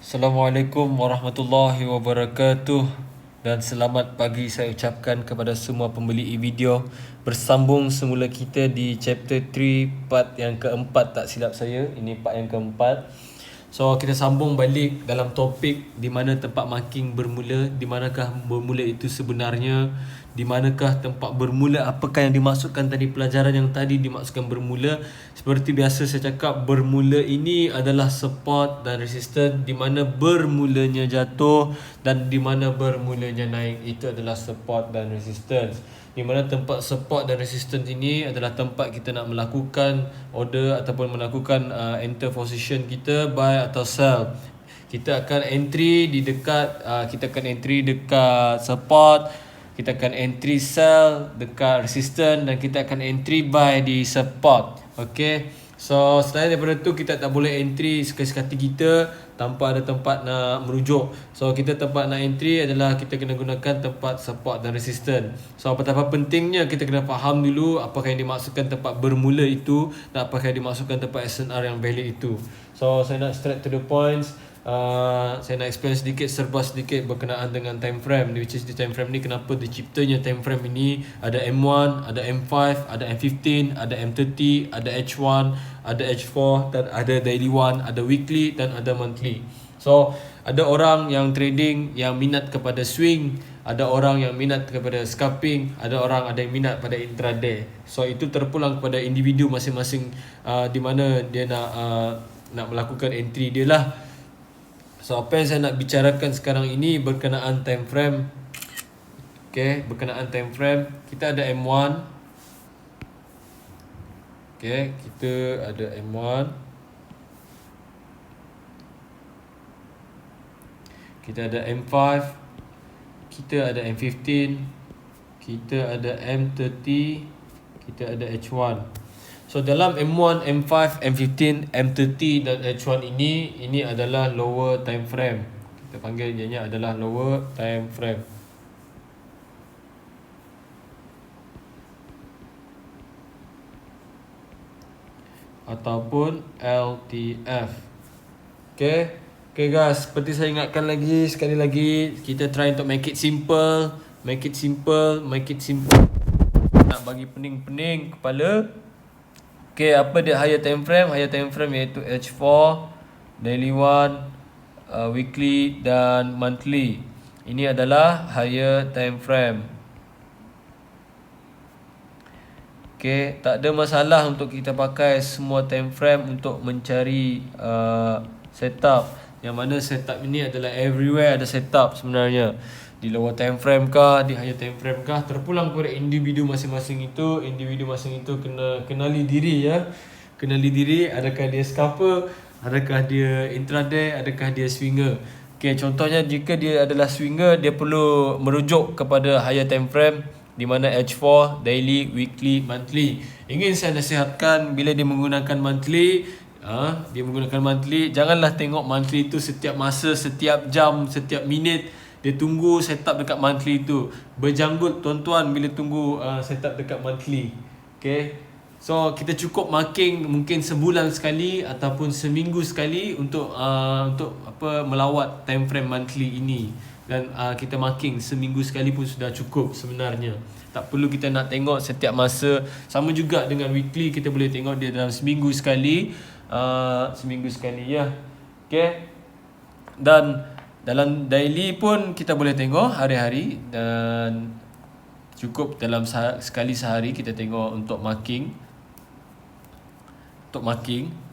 Assalamualaikum warahmatullahi wabarakatuh. Dan selamat pagi saya ucapkan kepada semua pembeli e-video. Bersambung semula kita di chapter 3 part yang keempat, tak silap saya. Ini part yang keempat. So kita sambung balik dalam topik di mana tempat marking bermula, di manakah bermula itu sebenarnya, di manakah tempat bermula, apakah yang dimaksudkan tadi, pelajaran yang tadi dimaksudkan bermula. Seperti biasa saya cakap, bermula ini adalah support dan resistance. Di mana bermulanya jatuh dan di mana bermulanya naik, itu adalah support dan resistance. Di mana tempat support dan resistance ini adalah tempat kita nak melakukan order ataupun melakukan enter position kita, buy atau sell. Kita akan entry di dekat kita akan entry dekat support, kita akan entry sell dekat resistance, dan kita akan entry buy di support. Okay. So selain daripada tu, kita tak boleh entry sekali-sekala kita tanpa ada tempat nak merujuk. So kita tempat nak entry adalah kita kena gunakan tempat support dan resistance. So betapa pentingnya kita kena faham dulu apakah yang dimaksudkan tempat bermula itu dan apakah yang dimaksudkan tempat SNR yang valid itu. So saya nak straight to the points. Saya nak explain sedikit, serba sedikit berkenaan dengan time frame, which is di time frame ni kenapa diciptanya time frame ini. Ada M1, ada M5, ada M15, ada M30, ada H1, ada H4, dan ada daily one, ada weekly dan ada monthly. So ada orang yang trading yang minat kepada swing, ada orang yang minat kepada scalping, ada orang ada yang minat pada intraday. So itu terpulang kepada individu masing-masing, di mana dia nak melakukan entry dia lah. So apa yang saya nak bicarakan sekarang ini berkenaan time frame. Okay, berkenaan time frame, kita ada M1. Okay, kita ada M1. Kita ada M5. Kita ada M15. Kita ada M30. Kita ada H1. So dalam M1, M5, M15, M30 dan H1 ini adalah lower time frame. Kita panggil ianya adalah lower time frame ataupun LTF. Okay. Okay guys, seperti saya ingatkan lagi, sekali lagi, kita try untuk make it simple. Make it simple. Nak bagi pening-pening kepala. Okay, apa dia higher time frame? Higher time frame iaitu H4, daily one, weekly dan monthly. Ini adalah higher time frame. Okay, tak ada masalah untuk kita pakai semua time frame untuk mencari setup. Yang mana setup ini adalah everywhere ada setup sebenarnya. Di lower time frame kah, di higher time frame kah, terpulang kepada individu masing-masing itu. Individu masing itu kena kenali diri ya. Kenali diri, adakah dia scalper, adakah dia intraday, adakah dia swinger. Okay, contohnya jika dia adalah swinger, dia perlu merujuk kepada higher time frame, di mana H4, daily, weekly, monthly. Ingin saya nasihatkan, bila dia menggunakan monthly, janganlah tengok monthly itu setiap masa, setiap jam, setiap minit. Dia tunggu setup dekat monthly tu. Berjanggut tuan-tuan bila tunggu setup dekat monthly. Okay. So kita cukup marking mungkin sebulan sekali ataupun seminggu sekali untuk melawat time frame monthly ini. Dan kita marking seminggu sekali pun sudah cukup sebenarnya. Tak perlu kita nak tengok setiap masa. Sama juga dengan weekly, kita boleh tengok dia dalam seminggu sekali. Seminggu sekali ya. Okay. Dan dalam daily pun kita boleh tengok hari-hari, dan cukup dalam sekali sehari kita tengok untuk marking.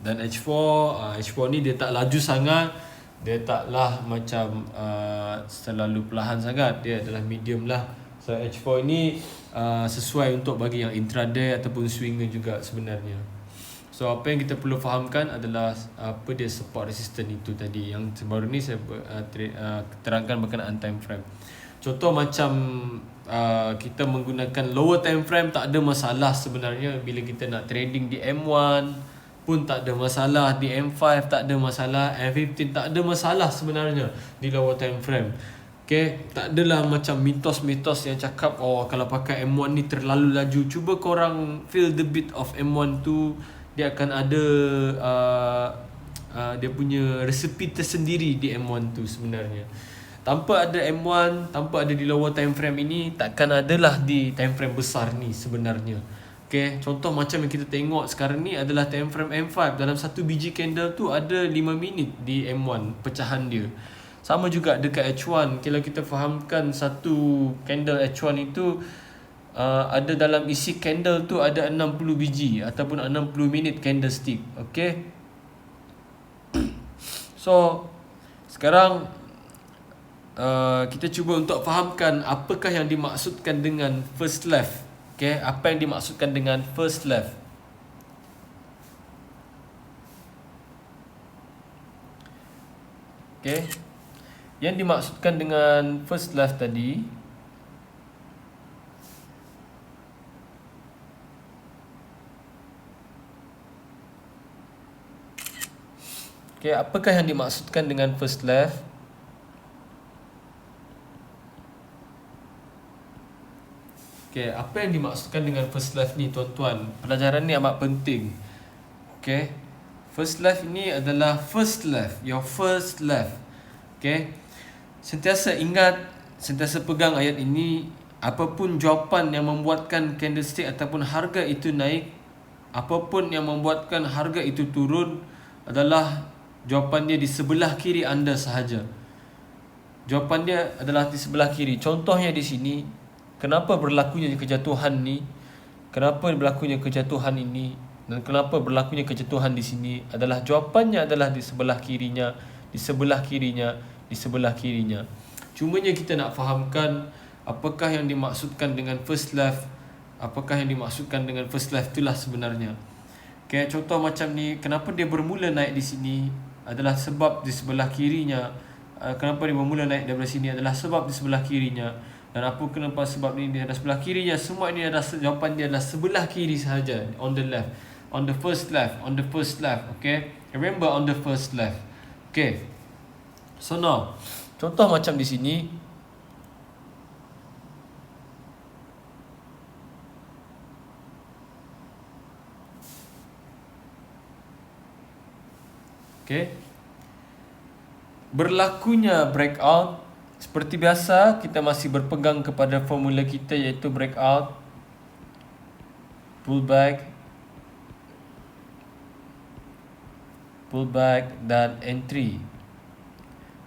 Dan H4 ni dia tak laju sangat, dia taklah macam terlalu perlahan sangat, dia adalah medium lah. So H4 ini sesuai untuk bagi yang intraday ataupun swinger juga sebenarnya. So apa yang kita perlu fahamkan adalah apa dia support resistance itu tadi. Yang baru ni saya terangkan berkenaan time frame. Contoh macam kita menggunakan lower time frame, tak ada masalah sebenarnya. Bila kita nak trading di M1 pun tak ada masalah, di M5 tak ada masalah, M15 tak ada masalah sebenarnya di lower time frame. Okay, tak adalah macam mitos-mitos yang cakap kalau pakai M1 ni terlalu laju. Cuba korang feel the beat of M1 tu. Dia akan ada dia punya resepi tersendiri di M1 tu sebenarnya. Tanpa ada M1, tanpa ada di lower time frame ini, takkan adalah di time frame besar ni sebenarnya. Okay, contoh macam yang kita tengok sekarang ni adalah time frame M5. Dalam satu biji candle tu ada 5 minit di M1 pecahan dia. Sama juga dekat H1. Kalau kita fahamkan satu candle H1 itu ada dalam isi candle tu ada 60 biji ataupun 60 minit candlestick. Okay, so sekarang kita cuba untuk fahamkan apakah yang dimaksudkan dengan first left. Okay, apa yang dimaksudkan dengan first left? Okay, yang dimaksudkan dengan first left tadi, okay, apakah yang dimaksudkan dengan first left? Okay, apa yang dimaksudkan dengan first left ni tuan-tuan? Pelajaran ni amat penting. Okay, first left ni adalah first left, your first left. Okay, sentiasa ingat, sentiasa pegang ayat ini. Apapun jawapan yang membuatkan candlestick ataupun harga itu naik, apapun yang membuatkan harga itu turun, adalah jawapannya di sebelah kiri anda sahaja. Jawapan dia adalah di sebelah kiri. Contohnya di sini, kenapa berlakunya kejatuhan ni? Kenapa berlakunya kejatuhan ini? Dan kenapa berlakunya kejatuhan di sini? Adalah jawapannya adalah di sebelah kirinya, di sebelah kirinya, di sebelah kirinya. Cumanya kita nak fahamkan apakah yang dimaksudkan dengan first left, apakah yang dimaksudkan dengan first left itulah sebenarnya. Okay, contoh macam ni, kenapa dia bermula naik di sini adalah sebab di sebelah kirinya. Kenapa dia bermula naik daripada sini adalah sebab di sebelah kirinya. Dan apa kenapa sebab ni dia ada sebelah kirinya, semua ini adalah jawapan dia adalah sebelah kiri sahaja, on the left, on the first left, on the first left. Okay, remember on the first left. Okay, so now contoh macam di sini, okay, berlakunya breakout. Seperti biasa, kita masih berpegang kepada formula kita, iaitu breakout, pullback, dan entry.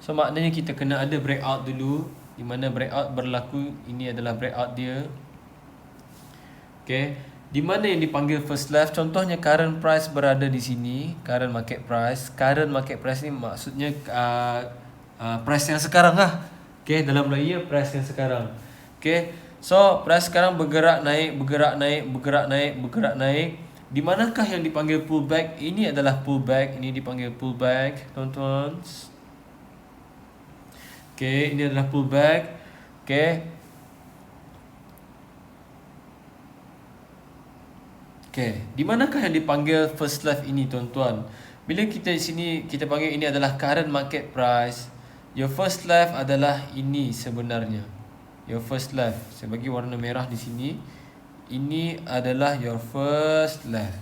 So maknanya kita kena ada breakout dulu, di mana breakout berlaku. Ini adalah breakout dia. Okay, di mana yang dipanggil first left? Contohnya current price berada di sini, current market price. Current market price ni maksudnya price yang sekarang lah. Okay, dalam Melayu price yang sekarang. Okay, so price sekarang bergerak naik, bergerak naik, bergerak naik, bergerak naik. Di manakah yang dipanggil pullback? Ini adalah pullback, ini dipanggil pullback, tuan-tuan. Okay, ini adalah pullback. Okay, okay, di manakah yang dipanggil first left ini, tuan-tuan? Bila kita di sini kita panggil ini adalah current market price. Your first left adalah ini sebenarnya. Your first left. Saya bagi warna merah di sini. Ini adalah your first left.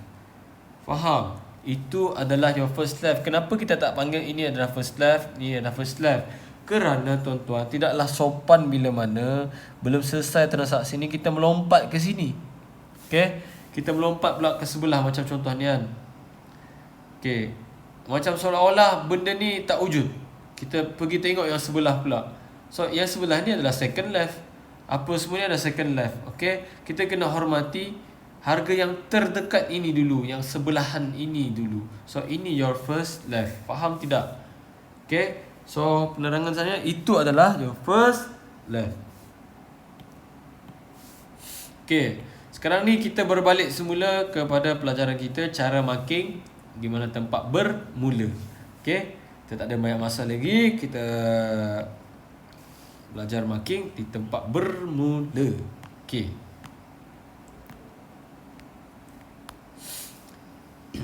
Faham? Itu adalah your first left. Kenapa kita tak panggil ini adalah first left, ini adalah first left? Kerana tuan-tuan, tidaklah sopan bila mana belum selesai transaksi ni kita melompat ke sini. Okay, kita melompat pula ke sebelah macam contoh ni kan. Okay, macam seolah-olah benda ni tak wujud. Kita pergi tengok yang sebelah pula. So yang sebelah ni adalah second left. Apa semuanya adalah second left. Okay, kita kena hormati harga yang terdekat ini dulu, yang sebelahan ini dulu. So ini your first left. Faham tidak? Okay, so penerangan saya itu adalah your first left. Okay, sekarang ni kita berbalik semula kepada pelajaran kita, cara marking di mana tempat bermula. Okay, kita tak ada banyak masa lagi, kita belajar marking di tempat bermula. Okay,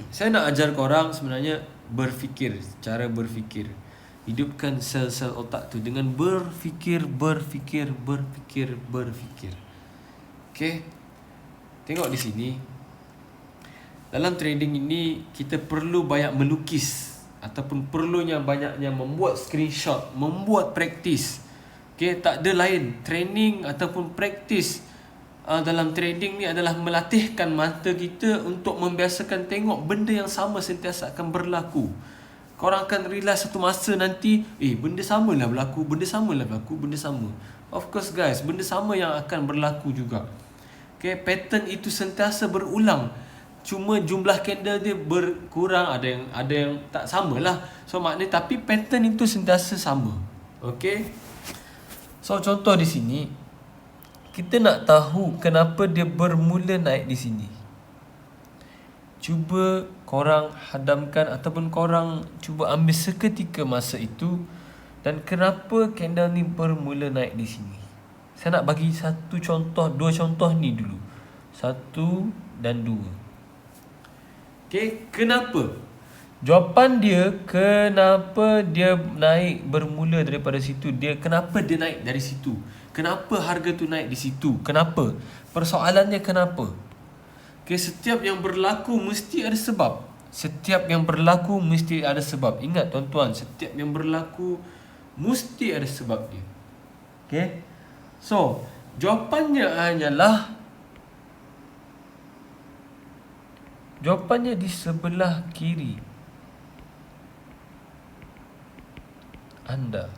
saya nak ajar korang sebenarnya berfikir, cara berfikir. Hidupkan sel-sel otak tu dengan berfikir. Okay, tengok di sini. Dalam trading ini kita perlu banyak melukis ataupun perlunya banyaknya membuat screenshot, membuat praktis. Okay, tak ada lain. Training ataupun praktis dalam trading ni adalah melatihkan mata kita untuk membiasakan tengok benda yang sama sentiasa akan berlaku. Korang akan realize satu masa nanti, benda sama lah berlaku, benda sama lah berlaku, benda sama. Of course guys, benda sama yang akan berlaku juga. Okay, pattern itu sentiasa berulang. Cuma jumlah candle dia berkurang, ada yang tak sama lah. So maknanya, tapi pattern itu sentiasa sama. Okay. So contoh di sini, kita nak tahu kenapa dia bermula naik di sini. Cuba korang hadamkan ataupun korang cuba ambil seketika masa itu, dan kenapa candle ni bermula naik di sini. Saya nak bagi dua contoh ni dulu. 1 dan 2. Okay, kenapa? Jawapan dia, kenapa dia naik bermula daripada situ. Kenapa dia naik dari situ? Kenapa harga tu naik di situ? Kenapa? Persoalannya kenapa? Okay, setiap yang berlaku mesti ada sebab. Setiap yang berlaku mesti ada sebab. Ingat tuan-tuan, setiap yang berlaku mesti ada sebab dia. Okay. So, jawapannya di sebelah kiri anda.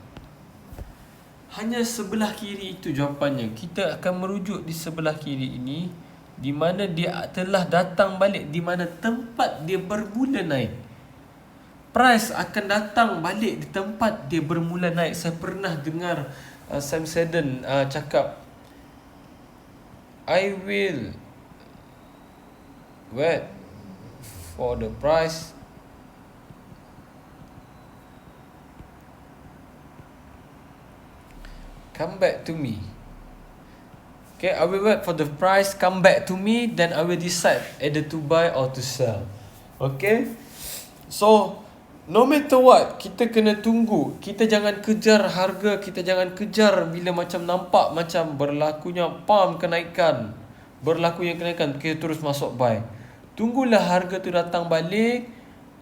Hanya sebelah kiri itu jawapannya. Kita akan merujuk di sebelah kiri ini, di mana dia telah datang balik, di mana tempat dia bermula naik. Price akan datang balik di tempat dia bermula naik. Saya pernah dengar Sam Seddon cakap, I will wait for the price come back to me. Okay, I will wait for the price come back to me, then I will decide either to buy or to sell. Okay, so no matter what, kita kena tunggu. Kita jangan kejar harga, kita jangan kejar bila macam nampak macam berlakunya kenaikan, kita terus masuk buy. Tunggulah harga tu datang balik,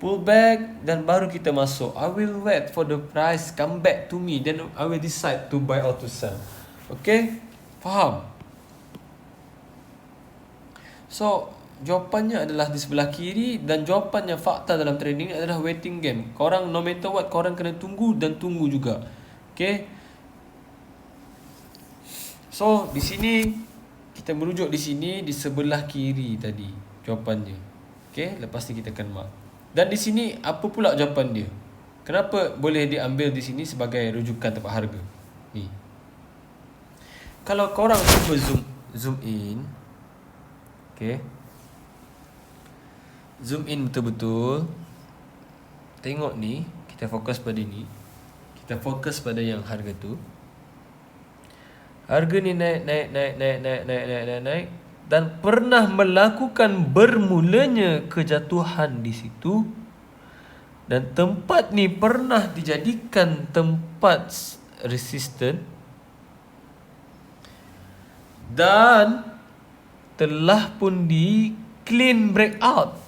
pull back, dan baru kita masuk. I will wait for the price come back to me, then I will decide to buy or to sell. Okay, faham? So jawapannya adalah di sebelah kiri, dan jawapannya fakta dalam trading adalah waiting game. Korang no matter what, korang kena tunggu dan tunggu juga. Okay. So di sini kita merujuk di sini di sebelah kiri tadi jawapannya. Okay, lepas ni kita akan mark. Dan di sini apa pula jawapan dia? Kenapa boleh diambil di sini sebagai rujukan tempat harga? Ni. Kalau korang cuba zoom in. Okay. Zoom in betul-betul. Tengok ni, kita fokus pada ni. Kita fokus pada yang harga tu. Harga ni naik dan pernah melakukan bermulanya kejatuhan di situ, dan tempat ni pernah dijadikan tempat resisten dan telah pun di clean breakout.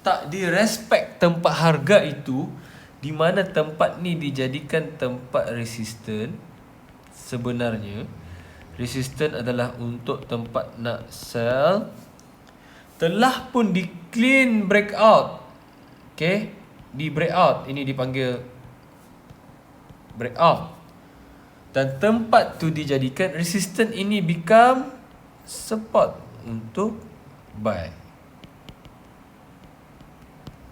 Tak direspect tempat harga itu, di mana tempat ni dijadikan tempat resisten. Sebenarnya resisten adalah untuk tempat nak sell. Telah pun di clean breakout. Okay, di breakout, ini dipanggil breakout, dan tempat tu dijadikan resisten. Ini become support untuk buy.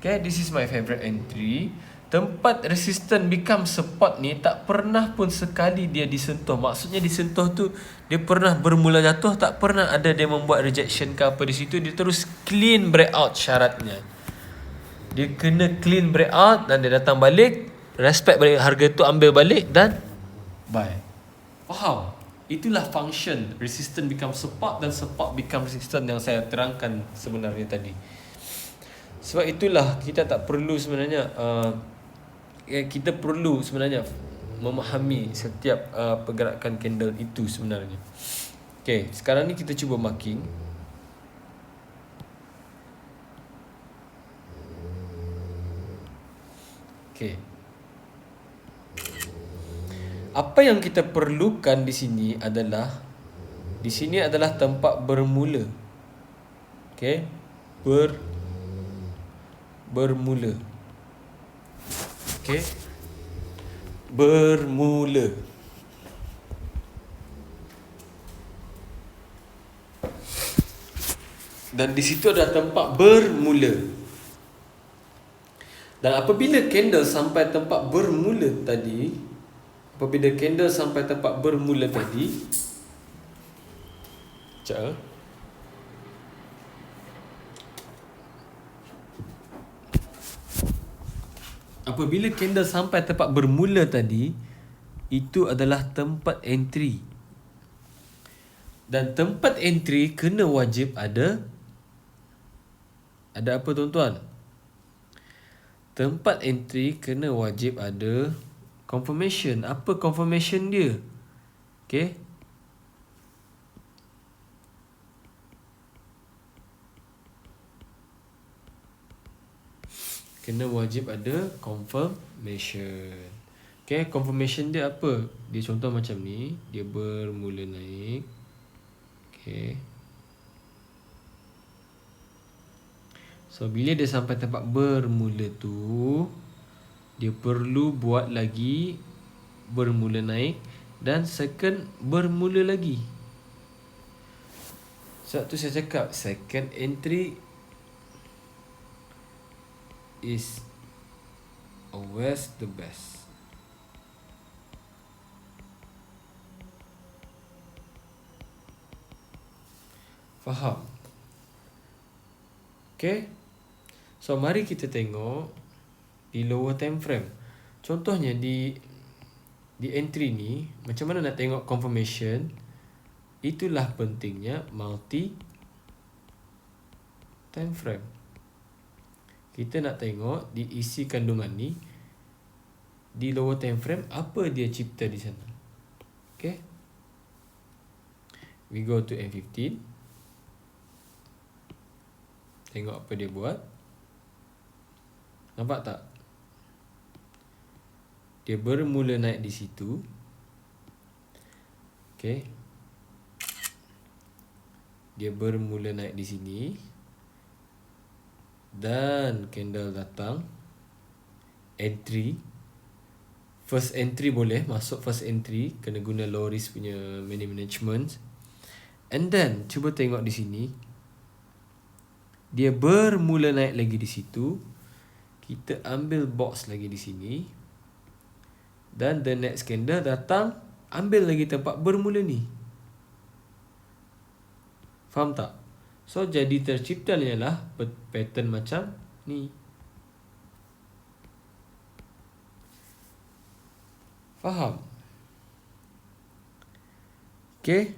Okay, this is my favorite entry. Tempat resisten become support ni tak pernah pun sekali dia disentuh. Maksudnya disentuh tu dia pernah bermula jatuh, tak pernah ada dia membuat rejection ke apa di situ. Dia terus clean breakout syaratnya. Dia kena clean breakout dan dia datang balik, respect balik harga tu, ambil balik dan buy. Faham? Itulah function resistance become support dan support become resistance yang saya terangkan sebenarnya tadi. Sebab itulah kita tak perlu sebenarnya kita perlu sebenarnya memahami setiap pergerakan candle itu sebenarnya. Okay, sekarang ni kita cuba marking. Okay. Apa yang kita perlukan di sini adalah tempat bermula. Okay. Bermula. Okay. Bermula. Dan di situ ada tempat bermula. Dan apabila candle sampai tempat bermula tadi, apabila candle sampai tempat bermula tadi, itu adalah tempat entry. Dan tempat entry kena wajib ada apa tuan-tuan? Tempat entry kena wajib ada confirmation. Apa confirmation dia? Okay. Kena wajib ada confirmation. Okay, confirmation dia apa? Dia contoh macam ni. Dia bermula naik. Okay. So, bila dia sampai tempat bermula tu, dia perlu buat lagi bermula naik dan second bermula lagi. Sebab tu saya cakap second entry is always the best. Faham? Okay. So, mari kita tengok di lower time frame. Contohnya di entry ni, macam mana nak tengok confirmation? Itulah pentingnya multi time frame. Kita nak tengok di isi kandungan ni, di lower time frame, apa dia cipta di sana. Okay. We go to M15. Tengok apa dia buat. Nampak tak? Dia bermula naik di situ. Okay. Dia bermula naik di sini. Dan candle datang. Entry. First entry boleh. Masuk first entry. Kena guna low risk punya money management. And then, cuba tengok di sini. Dia bermula naik lagi di situ. Kita ambil box lagi di sini. Dan the next candle datang. Ambil lagi tempat bermula ni. Faham tak? So, jadi tercipta ialah pattern macam ni. Faham? Okay.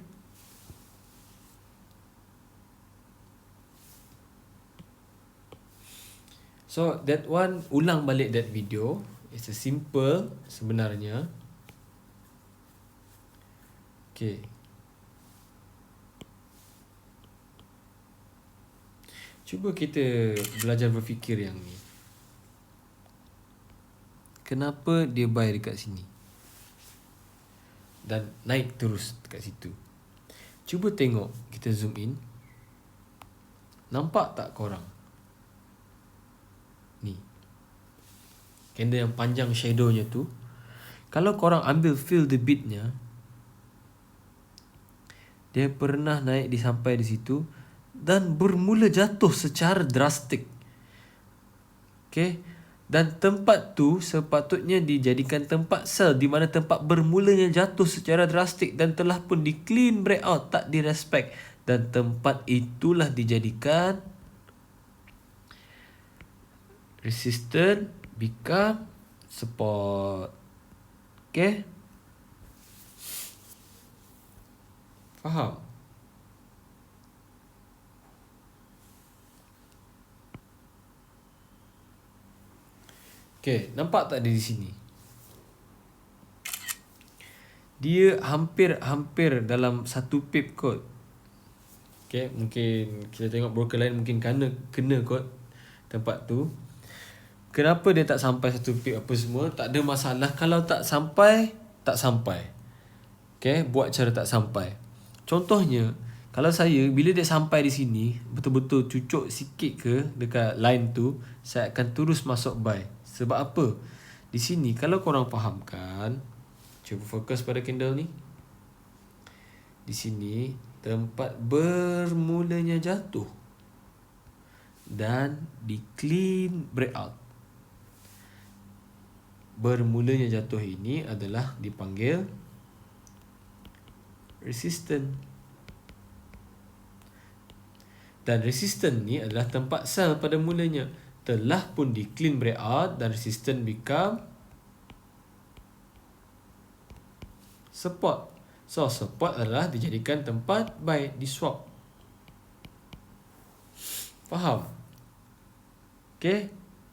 So, that one, ulang balik that video. It's a simple sebenarnya. Okay. Cuba kita belajar berfikir yang ni. Kenapa dia buy dekat sini? Dan naik terus dekat situ. Cuba tengok, kita zoom in. Nampak tak korang? Ni. Candle yang panjang shadownya tu. Kalau korang ambil feel the beatnya, dia pernah naik sampai di situ dan bermula jatuh secara drastik. Okay. Dan tempat tu sepatutnya dijadikan tempat sell, di mana tempat bermulanya jatuh secara drastik dan telah pun di clean breakout, tak direspect. Dan tempat itulah dijadikan resistance become support. Okay. Faham? Okay, nampak tak dia di sini? Dia hampir dalam satu pip kot. Okay, mungkin kita tengok broker lain mungkin kena kot tempat tu. Kenapa dia tak sampai satu pip apa semua? Tak ada masalah kalau tak sampai, tak sampai. Okay, buat cara tak sampai. Contohnya, kalau saya bila dia sampai di sini, betul-betul cucuk sikit ke dekat line tu, saya akan terus masuk buy. Sebab apa? Di sini kalau korang fahamkan, cuba fokus pada candle ni. Di sini tempat bermulanya jatuh dan di clean breakout. Bermulanya jatuh ini adalah dipanggil resistance. Dan resistance ni adalah tempat sell pada mulanya. Telah pun di clean breakout dan resistance become support. So support adalah dijadikan tempat buy di swap. Faham? Okay.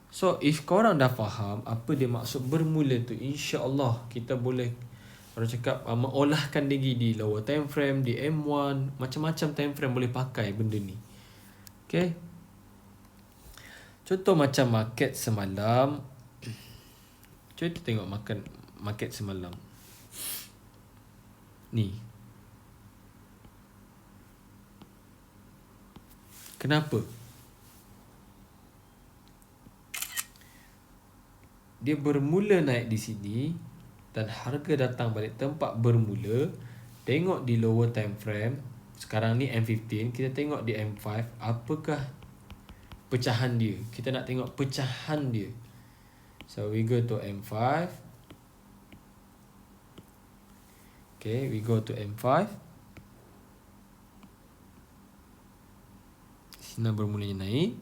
So if korang dah faham apa dia maksud bermula tu, insya-Allah kita boleh orang cakap mengolahkan lagi di lower time frame, di M1, macam-macam time frame boleh pakai benda ni. Okay. Contoh macam market semalam. Cuba kita tengok market semalam. Ni. Kenapa? Dia bermula naik di sini dan harga datang balik tempat bermula. Tengok di lower time frame. Sekarang ni M15, kita tengok di M5 apakah pecahan dia. Kita nak tengok pecahan dia. So we go to M5. Okay, we go to M5. Sini bermulanya naik.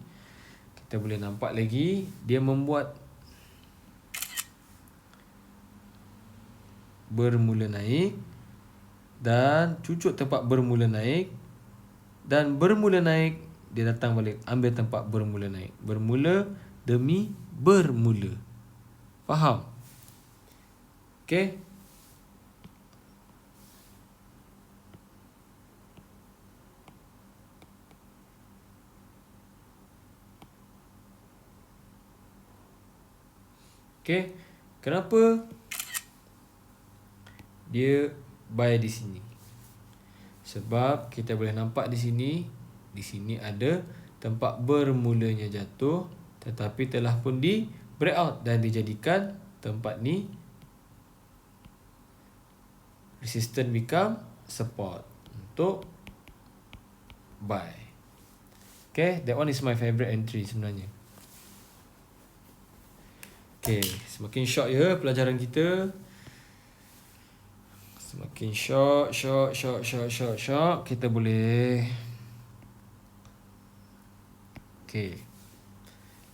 Kita boleh nampak lagi dia membuat bermula naik dan cucuk tempat bermula naik, dan bermula naik dia datang balik ambil tempat bermula naik. Bermula demi bermula. Faham? Okay. Okay. Kenapa dia buy di sini? Sebab kita boleh nampak di sini ada tempat bermulanya jatuh tetapi telah pun di breakout dan dijadikan tempat ni resistance become support untuk buy. Okay, that one is my favorite entry sebenarnya. Okay, semakin short ya pelajaran kita. Semakin short. Kita boleh. Okay.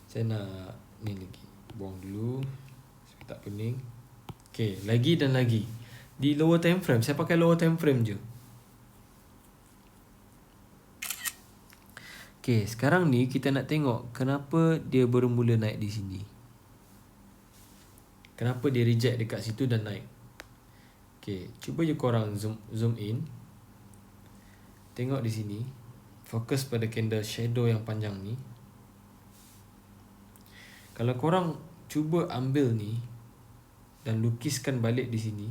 Saya nak ni lagi. Buang dulu. Saya tak pening. Okay, lagi dan lagi. Di lower time frame, saya pakai lower time frame je. Okay, sekarang ni kita nak tengok kenapa dia bermula naik di sini. Kenapa dia reject dekat situ dan naik. Okay, cuba je korang zoom in. Tengok di sini. Fokus pada candle shadow yang panjang ni. Kalau korang cuba ambil ni dan lukiskan balik di sini.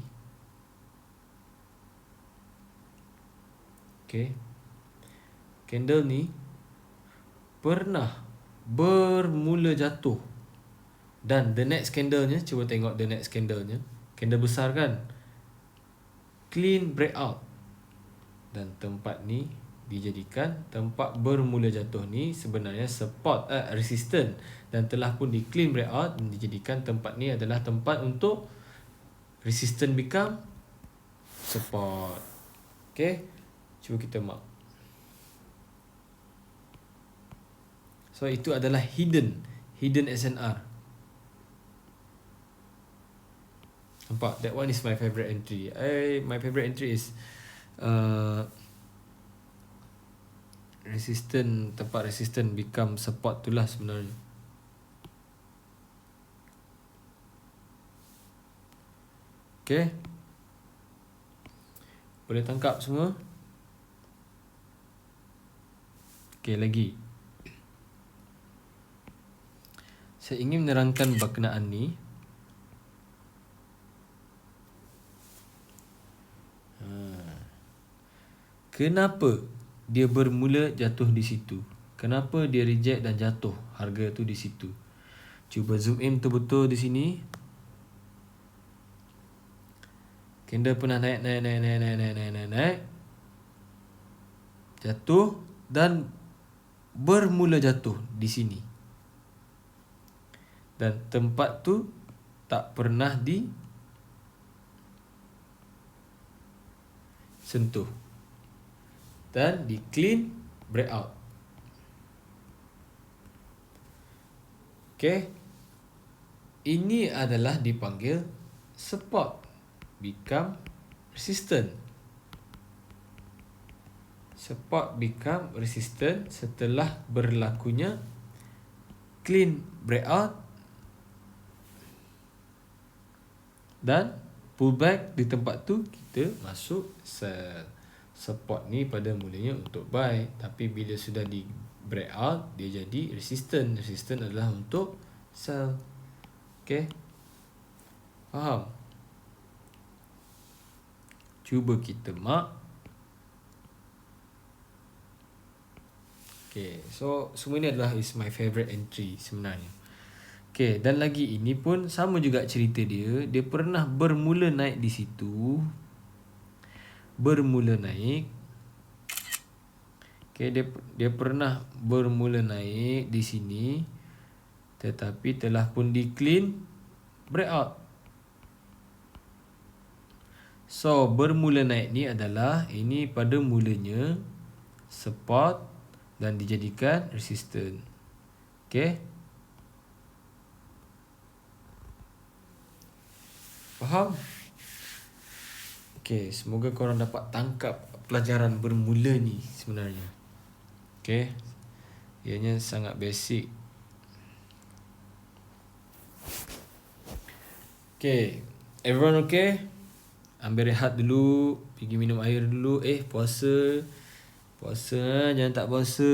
Okay. Candle ni pernah bermula jatuh. Dan the next candlenya, cuba tengok the next candlenya. Candle besar kan? Clean breakout. Dan tempat ni dijadikan tempat bermula jatuh ni sebenarnya support, resistance. Dan telah pun di clean breakout dan dijadikan tempat ni adalah tempat untuk resistance become support. Okay, cuba kita mark. So itu adalah hidden SNR. Nampak? That one is my favorite entry. My favorite entry is resistance, tempat resistance become support tu lah sebenarnya. Okay. Boleh tangkap semua? Okay, lagi. saya ingin menerangkan berkenaan ni. Kenapa dia bermula jatuh di situ? Kenapa dia reject dan jatuh harga tu di situ? Cuba zoom in betul-betul di sini. Candle pernah naik. Jatuh dan bermula jatuh di sini. Dan tempat tu tak pernah sentuh. Dan di clean breakout. Okay. Ini adalah dipanggil support become resistant. Support become resistant setelah berlakunya clean breakout dan pullback di tempat tu kita masuk sell. Support ni pada mulanya untuk buy, tapi bila sudah di breakout dia jadi resistant. Resistant adalah untuk sell. Okay, faham? Cuba kita mark. Okay, so semua ni adalah is my favorite entry sebenarnya. Okay, dan lagi ini pun sama juga cerita dia. Dia pernah bermula naik di situ. Bermula naik. Okay, dia pernah bermula naik di sini, tetapi telah pun di clean breakout. So bermula naik ni adalah ini pada mulanya support dan dijadikan resistant. Okay, faham? Okay, semoga korang dapat tangkap pelajaran bermula ni sebenarnya. Okay, ianya sangat basic. Okay, everyone okay? Ambil rehat dulu, pergi minum air dulu. Puasa. Puasa, jangan tak puasa.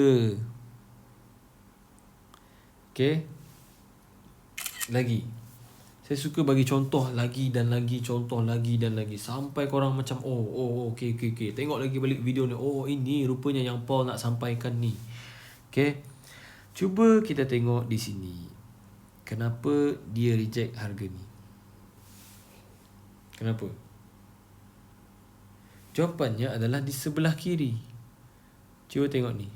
Okay. Lagi. Saya suka bagi contoh lagi dan lagi, contoh lagi dan lagi. Sampai korang macam, okay. Tengok lagi balik video ni. Ini rupanya yang Paul nak sampaikan ni. Okay. Cuba kita tengok di sini. Kenapa dia reject harga ni? Kenapa? Jawapannya adalah di sebelah kiri. Cuba tengok ni.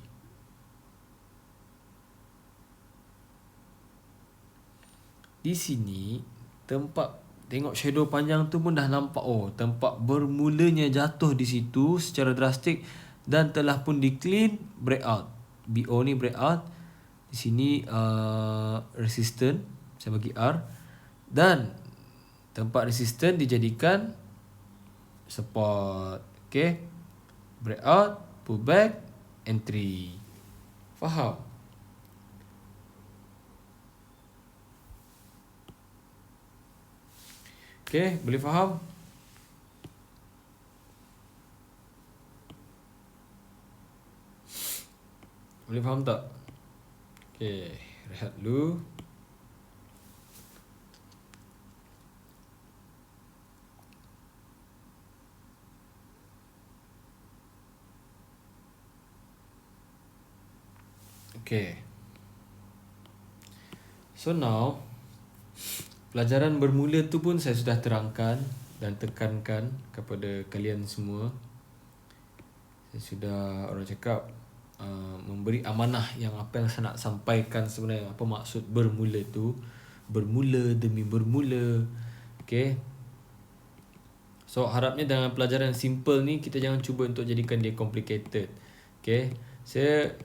Di sini tempat tengok shadow panjang tu pun dah nampak. Tempat bermulanya jatuh di situ secara drastik dan telah pun di clean breakout. BO ni breakout. Di sini resistant. Saya bagi R. Dan tempat resistant dijadikan support. Okay. Breakout, pullback, entry. Faham? Okay, boleh faham? Boleh faham tak? Okay, rehat dulu. Okay. So now, pelajaran bermula tu pun saya sudah terangkan dan tekankan kepada kalian semua. Saya sudah orang cakap memberi amanah yang apa yang saya nak sampaikan sebenarnya. Apa maksud bermula tu? Bermula demi bermula. Okay. So harapnya dengan pelajaran simple ni kita jangan cuba untuk jadikan dia complicated. Okay. Saya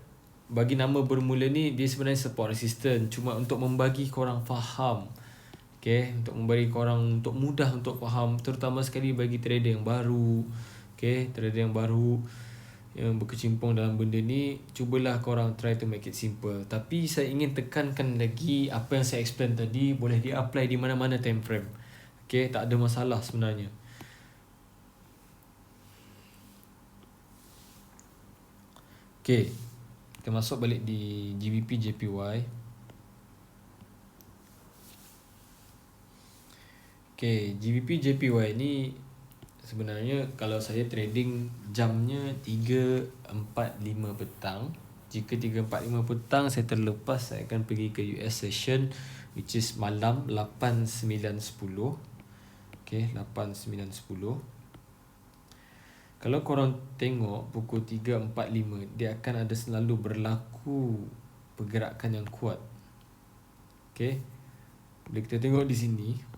bagi nama bermula ni dia sebenarnya support resistant, cuma untuk membagi korang faham. Okay, untuk memberi korang untuk mudah untuk faham, terutama sekali bagi trader yang baru. Okay, trader yang baru yang berkecimpung dalam benda ni, cubalah korang try to make it simple. Tapi saya ingin tekankan lagi apa yang saya explain tadi boleh di-apply di mana-mana time frame. Okay, tak ada masalah sebenarnya. Okay, kita masuk balik di GBP JPY. Okay, GBP JPY ni sebenarnya kalau saya trading jamnya 3.45 petang. Jika 3.45 petang saya terlepas, saya akan pergi ke US session which is malam 8.9.10. Okay, 8.9.10. Kalau korang tengok pukul 3.45, dia akan ada selalu berlaku pergerakan yang kuat. Okay, bila kita tengok di sini,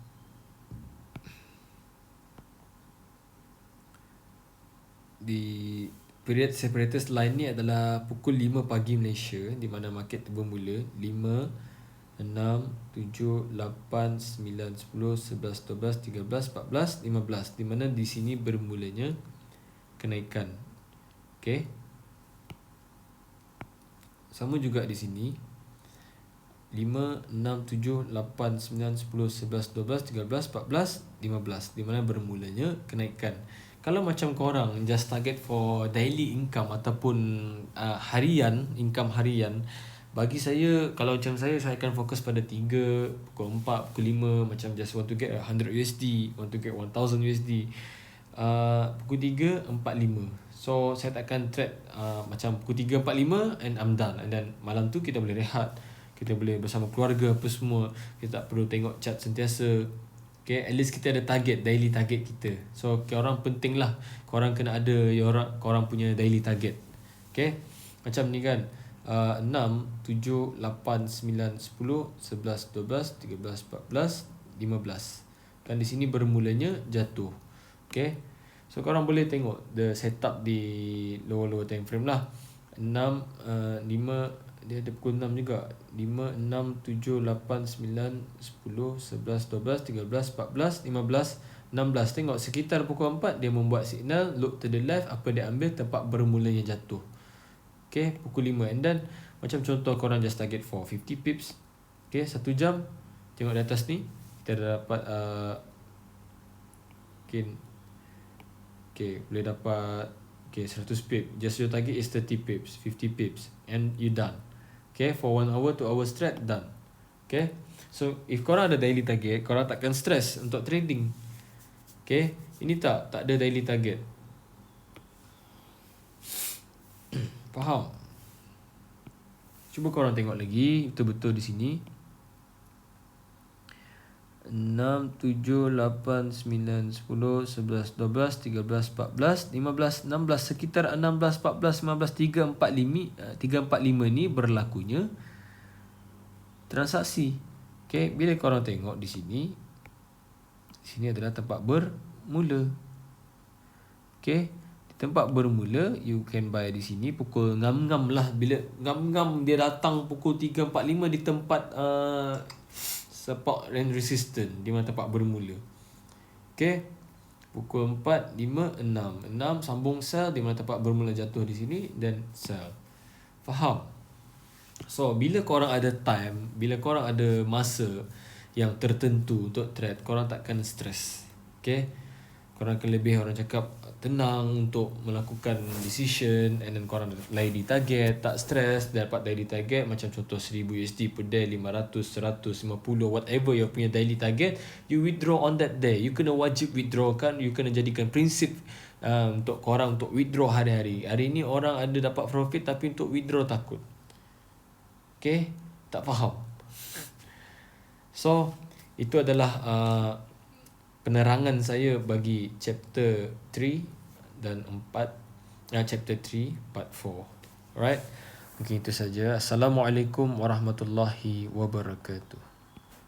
di period separators line ni adalah pukul 5 pagi Malaysia, di mana market bermula 5, 6, 7, 8, 9, 10, 11, 12, 13, 14, 15, di mana di sini bermulanya kenaikan. Okay, sama juga di sini 5, 6, 7, 8, 9, 10, 11, 12, 13, 14, 15, di mana bermulanya kenaikan. Kalau macam korang just target for daily income ataupun harian, income harian, bagi saya, kalau macam saya akan fokus pada 3, pukul 4, pukul 5, macam just want to get 100 USD, want to get 1000 USD. Pukul 3, 4, 5. So saya takkan trade macam pukul 3, 4, 5 and I'm done. And then malam tu kita boleh rehat, kita boleh bersama keluarga apa semua. Kita tak perlu tengok chart sentiasa. Okay, at least kita ada target, daily target kita. So korang penting lah, korang kena ada korang punya daily target. Okay, macam ni kan, 6, 7, 8, 9, 10, 11, 12, 13, 14, 15. Kan di sini bermulanya jatuh. Okay, so korang boleh tengok the setup di lower time frame lah. 6, 5, dia ada pukul 6 juga. 5, 6, 7, 8, 9, 10, 11, 12, 13, 14, 15, 16. Tengok sekitar pukul 4 dia membuat signal look to the left, apa dia ambil tempat bermulanya jatuh. Okay, pukul 5. And then macam contoh korang just target for 50 pips. Okay, 1 jam. Tengok di atas ni, kita dah dapat okay, boleh dapat 100 pips. Just your target is 30 pips, 50 pips, and you done. Okay, for 1 hour, 2 hour straight, done. Okay, so if korang ada daily target, korang takkan stress untuk trading. Okay, ini tak ada daily target. Faham? Cuba korang tengok lagi betul-betul di sini. 6, 7, 8, 9, 10, 11, 12, 13, 14, 15, 16. Sekitar 16, 14, 15, 345 ni berlakunya transaksi. Okay, bila korang tengok di sini adalah tempat bermula. Okay, di tempat bermula you can buy di sini pukul ngam-ngam lah. Bila ngam-ngam dia datang pukul 3.45 di tempat support and resistance, di mana tempat bermula. Okay, pukul 4, 5, 6 sambung sell di mana tempat bermula jatuh di sini, dan sell. Faham? So bila korang ada time, bila korang ada masa yang tertentu untuk trade, korang takkan stress. Okay, korang akan lebih, orang cakap, tenang untuk melakukan decision, and then korang daily target, tak stress, dapat daily target macam contoh 1000 USD per day, 500, 150, whatever your punya daily target, you withdraw on that day. You kena wajib withdraw kan, you kena jadikan prinsip untuk korang untuk withdraw hari-hari. Hari ni orang ada dapat profit tapi untuk withdraw takut. Okay, tak faham. So itu adalah penerangan saya bagi chapter 3 dan 4, chapter 3 part 4. Alright, okay, itu saja. Assalamualaikum warahmatullahi wabarakatuh.